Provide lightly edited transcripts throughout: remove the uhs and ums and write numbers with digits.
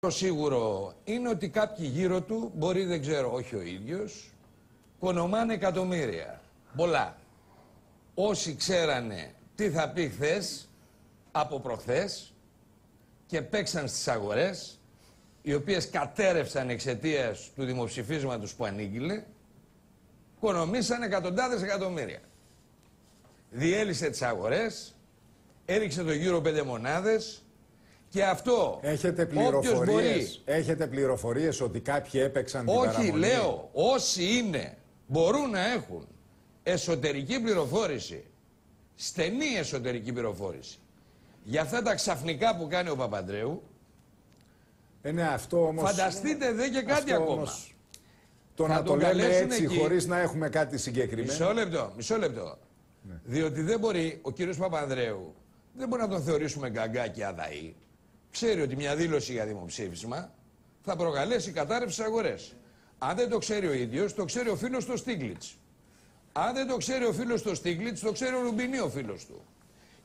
Το σίγουρο είναι ότι κάποιοι γύρω του, μπορεί δεν ξέρω, όχι ο ίδιος, κονομάνε εκατομμύρια. Πολλά. Όσοι ξέρανε τι θα πει χθες, από προχθές, και παίξαν στις αγορές, οι οποίες κατέρευσαν εξαιτίας του δημοψηφίσματος που ανήγγειλε, κονομήσαν εκατοντάδες εκατομμύρια. Διέλυσε τις αγορές, έριξε το γύρο 5 μονάδες. Και αυτό, έχετε πληροφορίες ότι κάποιοι έπαιξαν την παραμονή? Όχι, λέω, όσοι είναι, μπορούν να έχουν εσωτερική πληροφόρηση, στενή εσωτερική πληροφόρηση, για αυτά τα ξαφνικά που κάνει ο Παπανδρέου. Ναι, αυτό όμως... Φανταστείτε δε και κάτι ακόμα. Όμως, το να το λέμε έτσι, εκεί, χωρίς να έχουμε κάτι συγκεκριμένο. Μισό λεπτό. Ναι. Διότι δεν μπορεί, ο κύριος Παπανδρέου, δεν μπορεί να τον θεωρήσουμε γκαγκά και αδαή. Ξέρει ότι μια δήλωση για δημοψήφισμα θα προκαλέσει κατάρρευση στις αγορές. Αν δεν το ξέρει ο ίδιος, το ξέρει ο φίλος του Στίγκλιτς. Αν δεν το ξέρει ο φίλος του Στίγκλιτς, το ξέρει ο Ρουμπινί ο φίλος του.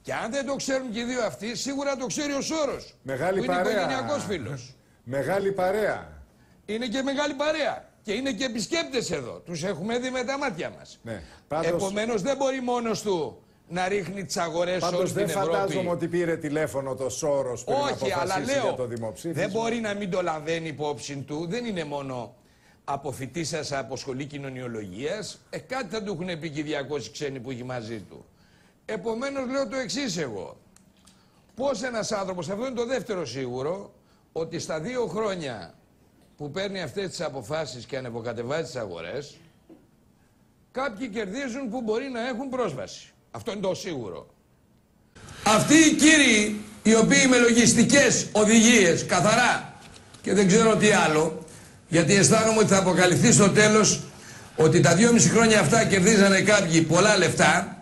Και αν δεν το ξέρουν και οι δύο αυτοί, σίγουρα το ξέρει ο Σόρος. Μεγάλη που είναι παρέα. Οικογενειακός φίλος. Μεγάλη παρέα. Είναι και μεγάλη παρέα. Και είναι και επισκέπτες εδώ. Τους έχουμε δει με τα μάτια μας. Ναι. Πάντως... Επομένως δεν μπορεί μόνος του να ρίχνει τις αγορές όλη την Ευρώπη. Δεν φαντάζομαι ότι πήρε τηλέφωνο το Σόρος πριν να αποφασίσει για το δημοψήφισμα. Δεν μπορεί να μην το λαμβάνει υπόψη του. Δεν είναι μόνο από φοιτήσας από σχολή κοινωνιολογίας. Κάτι θα του έχουν πει και 200 ξένοι που έχει μαζί του. Επομένως λέω το εξής εγώ. Πώς ένας άνθρωπος, αυτό είναι το δεύτερο σίγουρο, ότι στα 2 χρόνια που παίρνει αυτές τις αποφάσεις και ανεβοκατεβάζει τις αγορές, κάποιοι κερδίζουν που μπορεί να έχουν πρόσβαση. Αυτό είναι το σίγουρο. Αυτοί οι κύριοι, οι οποίοι με λογιστικές οδηγίες, καθαρά, και δεν ξέρω τι άλλο, γιατί αισθάνομαι ότι θα αποκαλυφθεί στο τέλος ότι τα 2,5 χρόνια αυτά κερδίζανε κάποιοι πολλά λεφτά.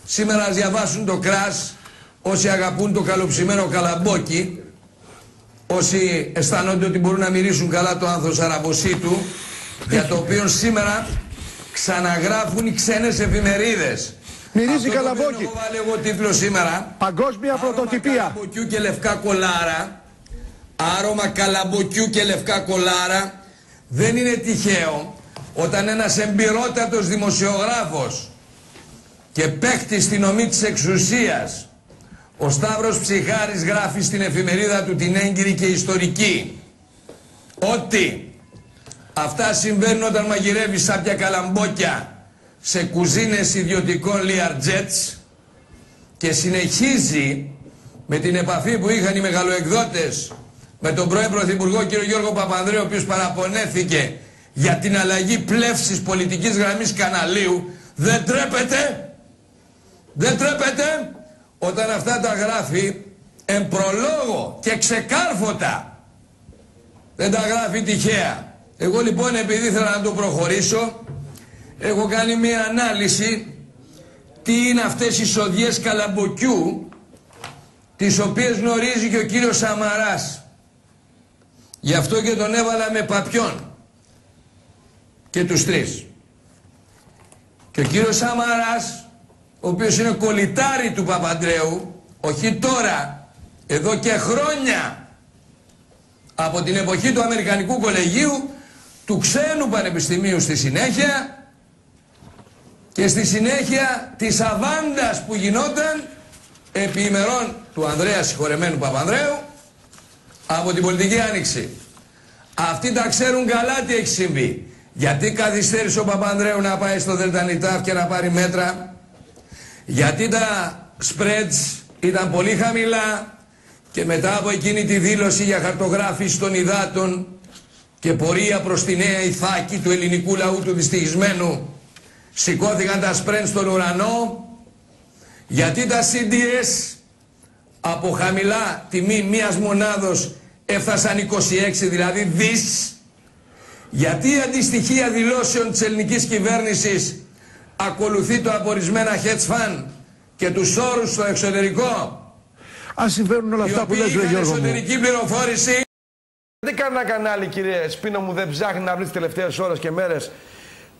Σήμερα ας διαβάσουν το κράς, όσοι αγαπούν το καλοψημένο καλαμπόκι, όσοι αισθάνονται ότι μπορούν να μυρίσουν καλά το άνθος αραμποσίτου, για το οποίο σήμερα ξαναγράφουν οι ξένες εφημερίδες. Μυρίζει καλαμπόκι. Έχω βάλει εγώ τίτλο σήμερα. Παγκόσμια πρωτοτυπία. Καλαμποκιού και λευκά κολάρα. Άρωμα καλαμποκιού και λευκά κολάρα. Δεν είναι τυχαίο όταν ένας εμπειρότατος δημοσιογράφος και παίκτης στην ομή της εξουσίας, ο Σταύρος Ψυχάρης, γράφει στην εφημερίδα του την έγκυρη και ιστορική ότι αυτά συμβαίνουν όταν μαγειρεύει σάπια καλαμπόκια σε κουζίνες ιδιωτικών Learjets, και συνεχίζει με την επαφή που είχαν οι μεγαλοεκδότες με τον πρώην Πρωθυπουργό κ. Γιώργο Παπανδρέου, ο οποίος παραπονέθηκε για την αλλαγή πλεύσης πολιτικής γραμμής καναλίου. Δεν τρέπεται όταν αυτά τα γράφει εν προλόγω και ξεκάρφωτα. Δεν τα γράφει τυχαία. Εγώ λοιπόν, επειδή ήθελα να το προχωρήσω, έχω κάνει μια ανάλυση τι είναι αυτές οι σοδιές καλαμποκιού, τις οποίες γνωρίζει και ο κύριος Σαμαράς. Γι' αυτό και τον έβαλα με παπιόν και τους τρεις. Και ο κύριος Σαμαράς, ο οποίος είναι κολλητάρι του Παπανδρέου, όχι τώρα, εδώ και χρόνια, από την εποχή του Αμερικανικού Κολεγίου, του ξένου πανεπιστημίου στη συνέχεια, και στη συνέχεια της αβάντας που γινόταν επί ημερών του Ανδρέα συγχωρεμένου Παπανδρέου από την πολιτική άνοιξη. Αυτοί τα ξέρουν καλά τι έχει συμβεί. Γιατί καθυστέρησε ο Παπανδρέου να πάει στο ΔΝΤ και να πάρει μέτρα, γιατί τα spreads ήταν πολύ χαμηλά, και μετά από εκείνη τη δήλωση για χαρτογράφηση των υδάτων και πορεία προς τη νέα Ιθάκη του ελληνικού λαού του δυστυχισμένου, σηκώθηκαν τα spreads στον ουρανό, γιατί τα CDS από χαμηλά τιμή μίας μονάδος έφτασαν 26, δηλαδή δις, γιατί η αντιστοιχεία δηλώσεων της ελληνικής κυβέρνησης ακολουθεί το από ορισμένα hedge fund και τους όρους στο εξωτερικό. Αν συμβαίνουν όλα αυτά που λες, Γιώργο μου. Εσωτερική πληροφόρηση. Δεν κανένα κανάλι, κύριε Σπίνο μου, δεν ψάχνει να βρει τις τελευταίες ώρες και μέρες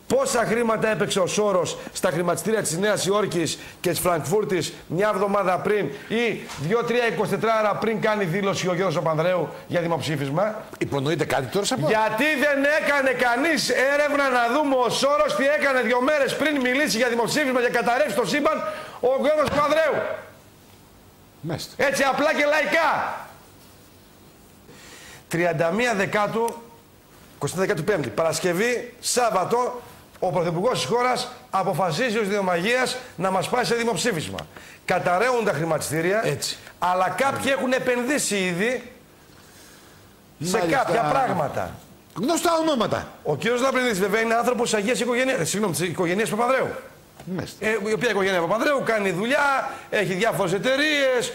Πόσα χρήματα έπαιξε ο Σόρος στα χρηματιστήρια της Νέας Υόρκης και της Φραγκφούρτης μια εβδομάδα πριν ή 2-3-24 ώρα πριν κάνει δήλωση ο Γιώργος Παπανδρέου για δημοψήφισμα? Υπονοείται κάτι τώρα σε αυτό? Γιατί δεν έκανε κανείς έρευνα να δούμε ο Σόρος τι έκανε 2 μέρες πριν μιλήσει για δημοψήφισμα και καταρρεύσει το σύμπαν ο Γιώργος Παπανδρέου? Μάλιστα. Έτσι απλά και λαϊκά. 31 Δεκάτου, 25η, Παρασκευή, Σάββατο, ο Πρωθυπουργός της χώρας αποφασίζει ως Διομαγείας να μας πάει σε δημοψήφισμα. Καταραίουν τα χρηματιστήρια, έτσι, αλλά κάποιοι έχουν επενδύσει ήδη σε κάποια πράγματα. Γνωστά ονόματα. Ο κύριος Λαμπρινίδης βέβαια είναι άνθρωπος της Αγίας Οικογένειας, της οικογένειας Παπανδρέου. Η οποία οικογένεια Παπανδρέου κάνει δουλειά, έχει διάφορες εταιρείες,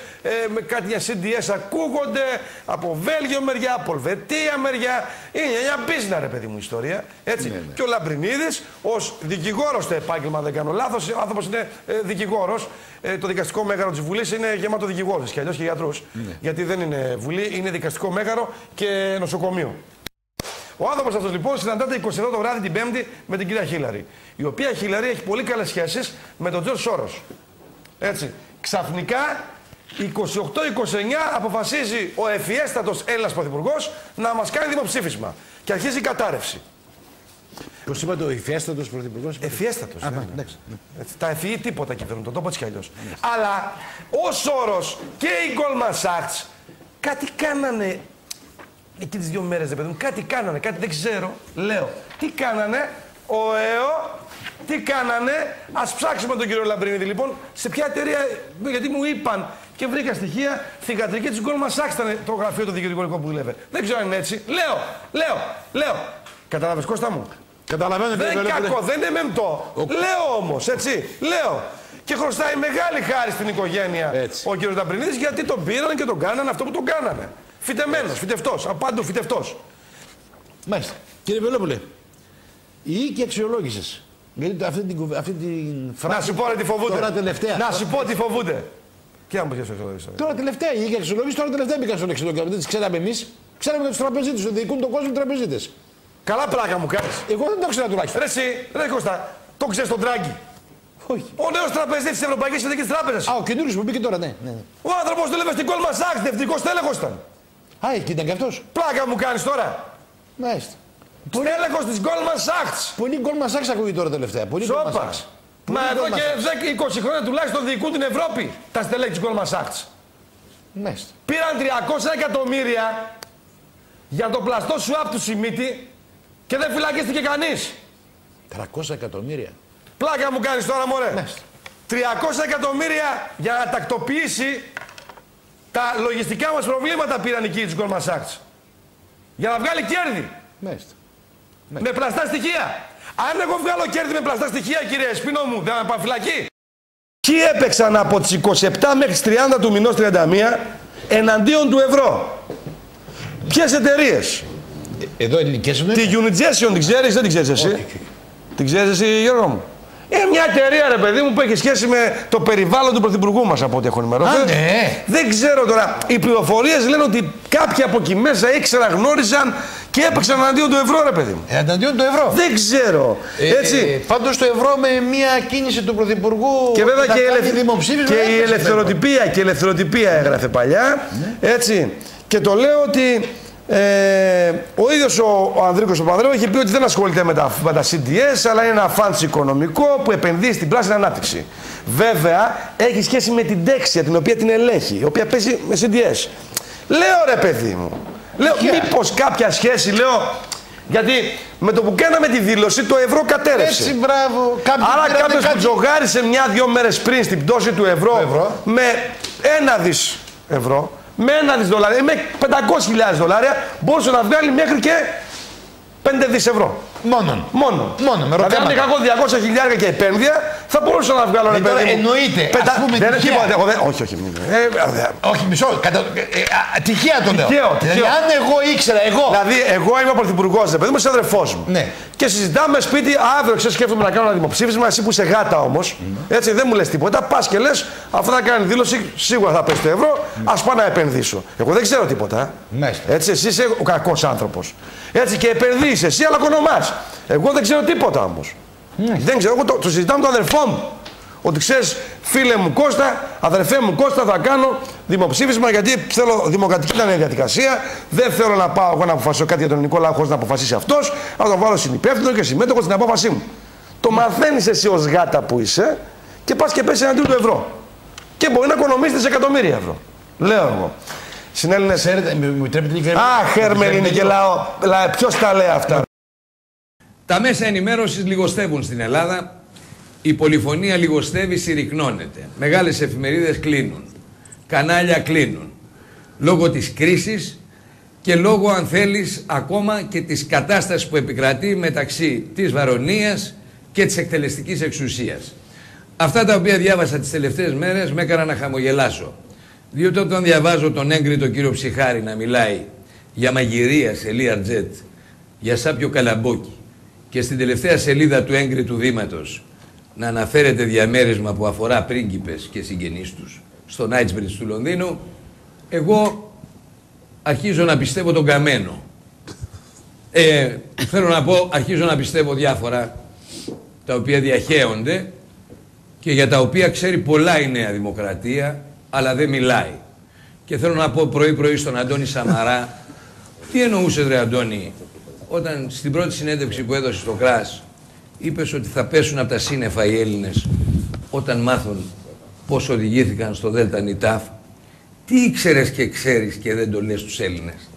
με κάτι για CDS ακούγονται, από Βέλγιο μεριά, από Ελβετία μεριά. Είναι μια business, ρε παιδί μου, ιστορία. Έτσι. Ναι. Και ο Λαμπρινίδης, ως δικηγόρος στο επάγγελμα, δεν κάνω λάθος, ο άνθρωπος είναι δικηγόρος. Το δικαστικό μέγαρο της Βουλής είναι γεμάτο δικηγόρους και αλλιώς και γιατρούς. Ναι. Γιατί δεν είναι Βουλή, είναι δικαστικό μέγαρο και νοσοκομείο. Ο άνθρωπος αυτός λοιπόν συναντάται 22 το βράδυ την Πέμπτη με την κυρία Χίλαρη. Η οποία Χίλαρη έχει πολύ καλές σχέσεις με τον Τζορτζ Σόρος. Έτσι. Ξαφνικά 28-29 αποφασίζει ο ευφιέστατος Έλληνας Πρωθυπουργός να μας κάνει δημοψήφισμα. Και αρχίζει η κατάρρευση. Πώς είπατε ο ευφιέστατος Πρωθυπουργός? Ευφιέστατος. Τα ευφυή τίποτα κυβερνούν, το τόπο έτσι κι αλλιώς. Αλλά ο Σόρος και η Goldman Sachs κάτι κάνανε. Εκεί τις 2 μέρες, παιδί μου, κάτι κάνανε, κάτι δεν ξέρω. Λέω, τι κάνανε, ο ΕΟ, τι κάνανε. Ας ψάξουμε τον κύριο Λαμπρινίδη, λοιπόν, σε ποια εταιρεία, γιατί μου είπαν και βρήκα θυγατρική της Goldman Sachs ήταν το γραφείο το διοικητικό που δουλεύε. Δεν ξέρω αν είναι έτσι. Λέω. Κατάλαβες, Κώστα μου? Καταλαβαίνω. Δεν είναι κακό, δεν είναι μεμπτό. Λέω όμως, έτσι, λέω. Και χρωστάει μεγάλη χάρη στην οικογένεια ο κύριος Λαμπρινίδης, γιατί τον πήραν και τον κάνανε αυτό που τον κάνανε. Φυτεμένος, φυτευτός, απάντου φυτευτός. Μάλιστα. Κύριε Βελόπουλε, η οίκη αξιολόγησης. Γιατί αυτή την φράση. Να σου πω τι φοβούνται. Τώρα τελευταία. Να σου πω τι φοβούνται. Και να μου πει τώρα τελευταία η οίκη αξιολόγηση, τώρα τελευταία μπήκαν στον εξωτερικό. Δεν τις ξέραμε εμείς. Ξέραμε για τους τραπεζίτες, ότι διοικούν τον κόσμο οι τραπεζίτες. Καλά πλάκα μου κάνεις. Εγώ δεν το ξέρω τουλάχιστον. Ρε εσύ, ρε Κώστα, το ξέρεις τον Τράγκη? Όχι. Ο νέος τραπεζίτης της Ευρωπαϊκής Κεντρικής Τράπεζας. Α, ο καινούριος που μπήκε τώρα, ναι. Ο άνθρωπος δούλευε στην Goldman Sachs, διευθυντικός τέλεχος ήταν. Α, εκεί ήταν και αυτός. Πλάκα μου κάνεις τώρα. Μάλιστα. Τέλεχος της Goldman Sachs. Πολύ Goldman Sachs ακούγει τώρα τελευταία. Σόπα. Μα εδώ και 10-20 χρόνια τουλάχιστον διοικούν την Ευρώπη τα στελέχη της Goldman Sachs. Μάλιστα. Πήραν 300 εκατομμύρια για το πλαστό swap του Σιμίτη και δεν φυλακίστηκε κανείς. 300 εκατομμύρια. Πλάκα μου κάνεις τώρα, μωρέ. Μάλιστα. 300 εκατομμύρια για να τακτοποιήσει τα λογιστικά μας προβλήματα πήραν εκεί της Goldman Sachs. Για να βγάλει κέρδη. Μάλιστα. Με πλαστά στοιχεία. Αν εγώ βγάλω κέρδη με πλαστά στοιχεία, κύριε Σπίνο μου, δεν θα πάω φυλακή. Ποιοι έπαιξαν από τις 27 μέχρι τις 30 του μηνός 31 εναντίον του ευρώ? Ποιες εταιρείες? Εδώ ελληνικές είναι. Τη Unigestion την ξέρεις, δεν την ξέρεις εσύ? Όχι. Την ξέρεις εσύ, Γιώργο μου? Μια εταιρεία, ρε παιδί μου, που έχει σχέση με το περιβάλλον του πρωθυπουργού μας, από ό,τι έχω ενημερωθεί. Ναι. Δεν ξέρω τώρα. Οι πληροφορίες λένε ότι κάποιοι από εκεί μέσα ήξεραν, γνώριζαν και έπαιξαν εναντίον του ευρώ, ρε παιδί μου. Εναντίον του ευρώ. Δεν ξέρω. Έτσι. Πάντως το ευρώ με μια κίνηση του πρωθυπουργού. Και βέβαια και η ελευθεροτυπία έγραφε παλιά. Ναι. Έτσι. Και το λέω ότι ο ίδιος ο Ανδρίκος Παπανδρέου είχε πει ότι δεν ασχολείται με τα CDS, αλλά είναι ένα φαντς οικονομικό που επενδύει στην πράσινη ανάπτυξη. Βέβαια, έχει σχέση με την Dexia, την οποία την ελέγχει, η οποία παίζει με CDS. Λέω, ρε παιδί μου, λέω, μήπως κάποια σχέση, λέω, γιατί με το που κάναμε τη δήλωση το ευρώ κατέρευσε. Έτσι, μπράβο. Άρα κάποιος που τζογάρισε 1-2 μέρες πριν στην πτώση του ευρώ με 1 δις ευρώ, με 1 δις δολάρια, με 500.000 δολάρια, μπορούσε να βγάλει μέχρι και 5 δις ευρώ. Μόνο. Δηλαδή, αν είχα εγώ 200.000 και επένδυα, θα μπορούσα να βγάλω ένα παιδί. Εννοείται. Ας πούμε όχι. Όχι, μισό. Τυχαία το λέω. Δηλαδή, αν εγώ ήξερα, Δηλαδή, εγώ είμαι ο πρωθυπουργός, παιδί μου, είσαι αδερφός μου. Ναι. Και συζητάμε σπίτι, αύριο ξέρω, σκέφτομαι να κάνω ένα δημοψήφισμα. Εσύ που είσαι γάτα όμως, έτσι δεν μου λες τίποτα. Πας και λες, αφού θα κάνει δήλωση, σίγουρα θα πέσει το ευρώ, ας πάω να επενδύσω. Εγώ δεν ξέρω τίποτα. Έτσι, εσύ είσαι ο κακός άνθρωπος. Έτσι και επενδύεις εσύ, αλλά οικονομάς. συζητάς. Εγώ δεν ξέρω τίποτα όμως. Δεν ξέρω, εγώ το συζητάω με τον αδερφό μου. Ότι ξέρεις, φίλε μου Κώστα, αδερφέ μου Κώστα, θα κάνω δημοψήφισμα γιατί θέλω δημοκρατική ήταν η διαδικασία. Δεν θέλω να πάω εγώ να αποφασίσω κάτι για τον ελληνικό λαό χωρίς να αποφασίσει αυτός. Να τον βάλω συνυπεύθυνο και συμμέτοχο στην απόφασή μου. Το μαθαίνεις εσύ ως γάτα που είσαι και πας και πες εναντίον του ευρώ. Και μπορεί να οικονομήσεις δισεκατομμύρια ευρώ. Λέω εγώ. Συνέλληνες. Αχ, Hermelin και λαό. Ποιος τα λέει αυτά. Τα μέσα ενημέρωσης λιγοστεύουν στην Ελλάδα. Η πολυφωνία λιγοστεύει, συρρυκνώνεται. Μεγάλες εφημερίδες κλείνουν. Κανάλια κλείνουν. Λόγω της κρίσης και λόγω, αν θέλεις, ακόμα και της κατάστασης που επικρατεί μεταξύ της βαρωνίας και της εκτελεστικής εξουσίας. Αυτά τα οποία διάβασα τις τελευταίες μέρες με έκαναν να χαμογελάσω. Διότι όταν διαβάζω τον έγκριτο κύριο Ψιχάρη να μιλάει για μαγειρία σε Learjet, για Σάπιο Καλαμπόκι και στην τελευταία σελίδα του έγκριτου βήματος να αναφέρεται διαμέρισμα που αφορά πρίγκιπες και συγγενείς τους στο Knightsbridge του Λονδίνου, εγώ αρχίζω να πιστεύω τον καμένο. Θέλω να πω, αρχίζω να πιστεύω διάφορα τα οποία διαχέονται και για τα οποία ξέρει πολλά η Νέα Δημοκρατία, αλλά δεν μιλάει. Και θέλω να πω πρωί-πρωί στον Αντώνη Σαμαρά, τι εννοούσες ρε Αντώνη, όταν στην πρώτη συνέντευξη που έδωσε στο ΚΡΑΣ είπες ότι θα πέσουν από τα σύννεφα οι Έλληνες όταν μάθουν πώς οδηγήθηκαν στο Δέλτα Νιτάφ. Τι ήξερες και ξέρεις και δεν το λες στους Έλληνες?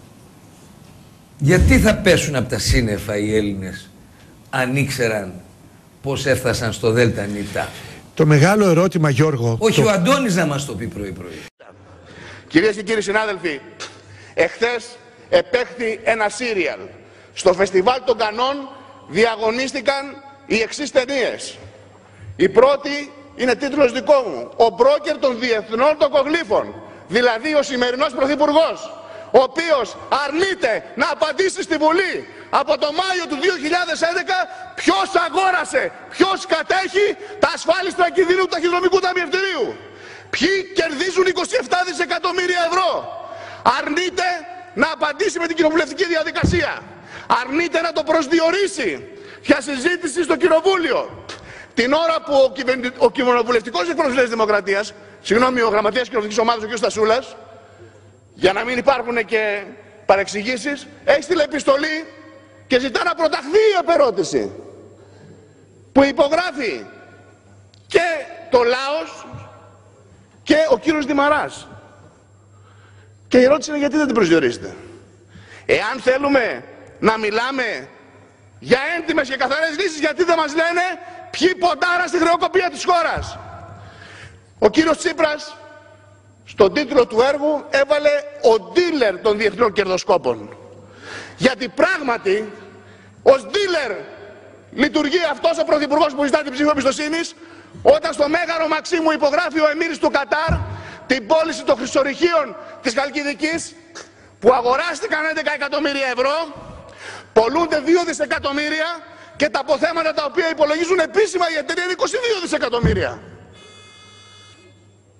Γιατί θα πέσουν από τα σύννεφα οι Έλληνες αν ήξεραν πώς έφτασαν στο Δέλτα Νιτάφ? Το μεγάλο ερώτημα, Γιώργο... Όχι ο Αντώνης να μας το πει πρωί-πρωί. Κυρίες και κύριοι συνάδελφοι, εχθές επέχθη ένα σύριαλ. Στο Φεστιβάλ των Κανών διαγωνίστηκαν οι εξής ταινίες. Η πρώτη είναι τίτλος δικό μου. Ο μπρόκερ των διεθνών τοκογλύφων. Δηλαδή ο σημερινός πρωθυπουργός, ο οποίος αρνείται να απαντήσει στη Βουλή από το Μάιο του 2011 ποιος αγόρασε, ποιος κατέχει τα ασφάλιστρα κινδύνου του ταχυδρομικού ταμιευτηρίου. Ποιοι κερδίζουν 27 δισεκατομμύρια ευρώ. Αρνείται να απαντήσει με την κοινοβουλευτική διαδικασία. Αρνείται να το προσδιορίσει για συζήτηση στο Κοινοβούλιο. Την ώρα που ο κοινοβουλευτικός εκπρόσωπος της Δημοκρατίας, συγγνώμη, ο γραμματέας κοινοβουλευτικής ομάδας, ο κ. Στασούλας, για να μην υπάρχουν και παρεξηγήσεις, έστειλε επιστολή και ζητά να προταχθεί η επερώτηση που υπογράφει και το Λάος και ο κύριος Δημαράς. Και η ερώτηση είναι γιατί δεν την προσδιορίζετε. Εάν θέλουμε να μιλάμε για έντιμες και καθαρές λύσεις, γιατί δεν μας λένε ποιοι ποντάραν στη χρεοκοπία της χώρας. Ο κύριος Τσίπρας στον τίτλο του έργου έβαλε ο ντίλερ των διεθνών κερδοσκόπων. Γιατί πράγματι ως ντίλερ λειτουργεί αυτός ο πρωθυπουργός που ζητά την ψήφο εμπιστοσύνης, όταν στο Μέγαρο Μαξίμου υπογράφει ο Εμμύρης του Κατάρ την πώληση των χρυσορυχείων της Χαλκιδικής που αγοράστηκαν 11 εκατομμύρια ευρώ, πολλούνται 2 δισεκατομμύρια και τα αποθέματα τα οποία υπολογίζουν επίσημα η εταιρεία είναι 22 δισεκατομμύρια.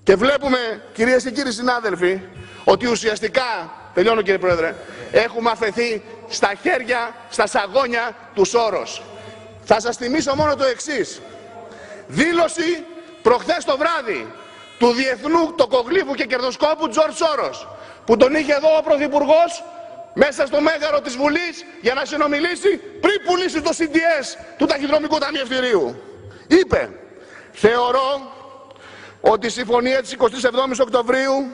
Και βλέπουμε, κυρίες και κύριοι συνάδελφοι, ότι ουσιαστικά, τελειώνω κύριε Πρόεδρε, έχουμε αφαιθεί στα χέρια, στα σαγόνια του Σόρος. Θα σας θυμίσω μόνο το εξής. Δήλωση προχθές το βράδυ του διεθνού τοκογλύφου και κερδοσκόπου Τζορτζ Σόρος, που τον είχε εδώ ο Πρωθυπουργός μέσα στο μέγαρο της Βουλής για να συνομιλήσει πριν πουλήσει το CDS του ταχυδρομικού ταμιευτηρίου. Είπε, θεωρώ ότι η συμφωνία της 27ης Οκτωβρίου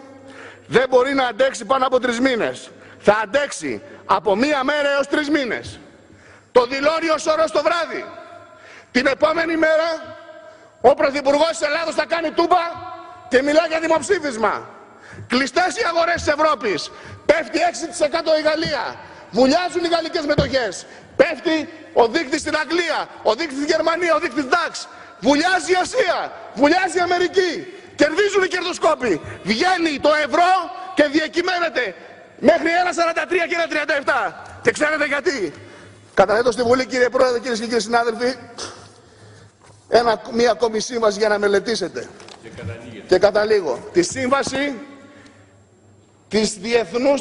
δεν μπορεί να αντέξει πάνω από 3 μήνες. Θα αντέξει από 1 μέρα έως 3 μήνες. Το δηλώνει ο Σόρος το βράδυ. Την επόμενη μέρα ο Πρωθυπουργός της Ελλάδος θα κάνει τούμπα και μιλά για δημοψήφισμα. Κλειστές οι αγορές της Ευρώπης. Πέφτει 6% η Γαλλία. Βουλιάζουν οι γαλλικές μετοχές. Πέφτει ο δείκτης στην Αγγλία, ο δείκτης στην Γερμανία, ο δείκτης DAX. Βουλιάζει η Ασία, βουλιάζει η Αμερική. Κερδίζουν οι κερδοσκόποι. Βγαίνει το ευρώ και διακυμαίνεται μέχρι 1,43 και 1,37. Και ξέρετε γιατί? Καταθέτω στη Βουλή, κύριε Πρόεδρε, κυρίες και κύριοι συνάδελφοι, μία ακόμη σύμβαση για να μελετήσετε. Και καταλήγω. Τη σύμβαση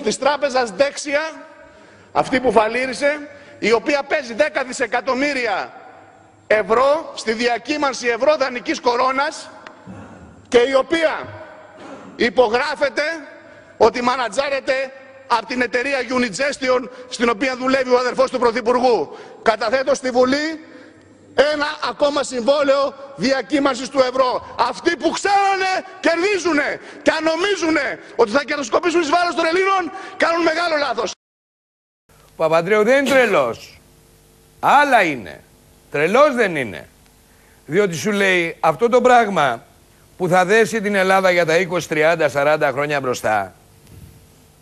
της Τράπεζας Δέξια, αυτή που φαλήρισε, η οποία παίζει 10 δισεκατομμύρια ευρώ στη διακύμανση ευρώ δανεικής κορώνας και η οποία υπογράφεται ότι μανατζάρεται από την εταιρεία Unigestion, στην οποία δουλεύει ο αδερφός του Πρωθυπουργού. Καταθέτω στη Βουλή ένα ακόμα συμβόλαιο διακύμανσης του ευρώ. Αυτοί που ξέρουνε κερδίζουνε και αν νομίζουνε ότι θα κερδοσκοπήσουν εις βάρος των Ελλήνων κάνουν μεγάλο λάθος. Ο Παπαντρέου δεν είναι τρελός. Άλλα είναι. Τρελός δεν είναι. Διότι σου λέει αυτό το πράγμα που θα δέσει την Ελλάδα για τα 20, 30, 40 χρόνια μπροστά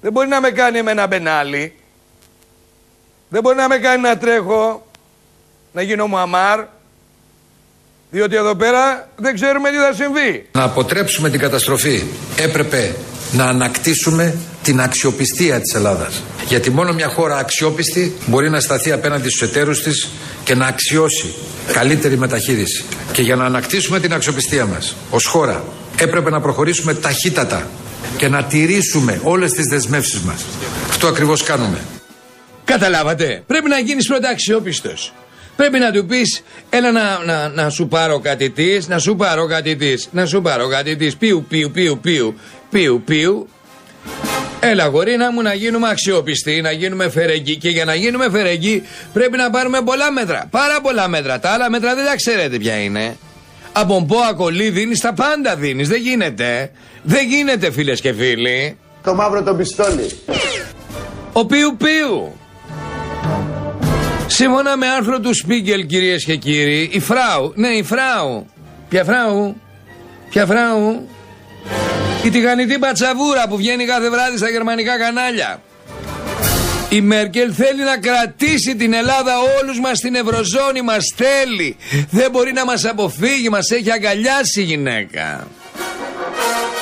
δεν μπορεί να με κάνει με ένα μπενάλι. Δεν μπορεί να με κάνει να τρέχω, να γίνω Μουαμάρ. Διότι εδώ πέρα δεν ξέρουμε τι θα συμβεί. Να αποτρέψουμε την καταστροφή έπρεπε να ανακτήσουμε την αξιοπιστία της Ελλάδας. Γιατί μόνο μια χώρα αξιόπιστη μπορεί να σταθεί απέναντι στους εταίρους της και να αξιώσει καλύτερη μεταχείριση. Και για να ανακτήσουμε την αξιοπιστία μας ως χώρα έπρεπε να προχωρήσουμε ταχύτατα και να τηρήσουμε όλες τις δεσμεύσεις μας. Αυτό ακριβώς κάνουμε. Καταλάβατε. Πρέπει να γίνεις πρώτα αξιόπιστος. Πρέπει να του πεις, έλα να σου πάρω κάτι της, να σου πάρω κάτι της, να σου πάρω κάτι της, πιου. Έλα γορίνα μου να γίνουμε αξιόπιστοι, να γίνουμε φερεγγοί και για να γίνουμε φερεγγοί πρέπει να πάρουμε πολλά μέτρα, πάρα πολλά μέτρα. Τα άλλα μέτρα δεν τα ξέρετε ποια είναι. Από μπόα κολλή δίνεις, τα πάντα δίνεις, δεν γίνεται. Δεν γίνεται φίλες και φίλοι. Το μαύρο το πιστόλι. Ο πιου. Σύμφωνα με άρθρο του Σπίγκελ, κυρίες και κύριοι, η Φράου, η Φράου. Ποια Φράου? Η τηγανιτή πατσαβούρα που βγαίνει κάθε βράδυ στα γερμανικά κανάλια. Η Μέρκελ θέλει να κρατήσει την Ελλάδα όλους μας στην Ευρωζώνη, μας θέλει. Δεν μπορεί να μας αποφύγει, μας έχει αγκαλιάσει η γυναίκα.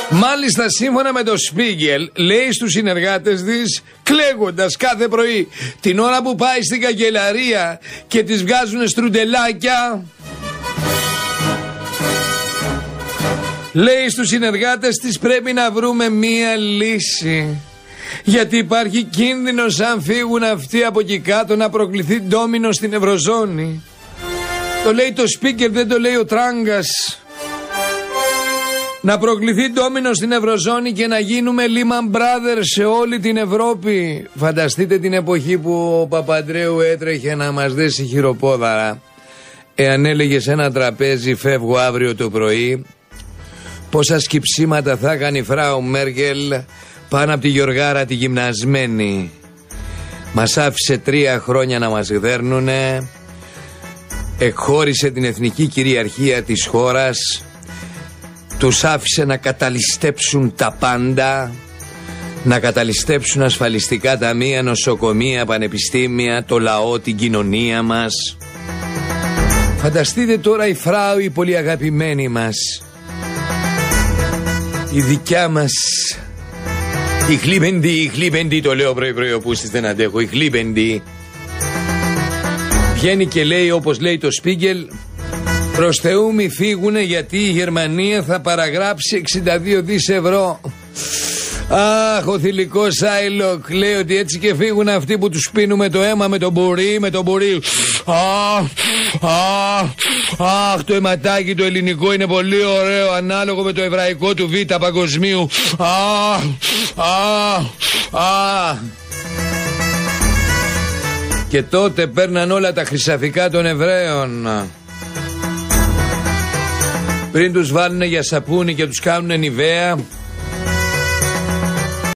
Μάλιστα σύμφωνα με το Σπίγκελ λέει στους συνεργάτες της, κλαίγοντας κάθε πρωί την ώρα που πάει στην καγκελαρία και τις βγάζουν στρουντελάκια, λέει στους συνεργάτες της πρέπει να βρούμε μία λύση, γιατί υπάρχει κίνδυνος αν φύγουν αυτοί από εκεί κάτω να προκληθεί ντόμινο στην Ευρωζώνη. Το λέει το Σπίγκελ, δεν το λέει ο Τράγκας. Να προκληθεί ντόμινο στην Ευρωζώνη και να γίνουμε Lehman Brothers σε όλη την Ευρώπη. Φανταστείτε την εποχή που ο Παπαντρέου έτρεχε να μας δέσει χειροπόδαρα. Εάν έλεγε σε ένα τραπέζι φεύγω αύριο το πρωί, πόσα σκυψίματα θα έκανε η Φράου Μέρκελ πάνω από τη Γιωργάρα τη γυμνασμένη. Μας άφησε 3 χρόνια να μας γδέρνουνε, εκχώρησε την εθνική κυριαρχία της χώρας, τους άφησε να καταλυστέψουν τα πάντα, να καταλυστέψουν ασφαλιστικά ταμεία, νοσοκομεία, πανεπιστήμια, το λαό, την κοινωνία μας. Φανταστείτε τώρα η Φράου, η πολύ αγαπημένη μας, η δικιά μας, η χλίπεντη, το λέω πρωί ο Πούστης, δεν αντέχω, η χλίπεντη. Βγαίνει και λέει όπως λέει το Σπίγκελ, προς Θεού μη φύγουνε γιατί η Γερμανία θα παραγράψει 62 δις ευρώ. Αχ, ο θηλυκός Άιλοκ λέει ότι έτσι και φύγουν αυτοί που τους πίνουμε το αίμα με τον μπουρί, Αχ, το αιματάκι το ελληνικό είναι πολύ ωραίο, ανάλογο με το εβραϊκό του Β' παγκοσμίου. Και τότε παίρναν όλα τα χρυσαφικά των Εβραίων. Πριν τους βάλουνε για σαπούνι και τους κάνουνε νιβαία,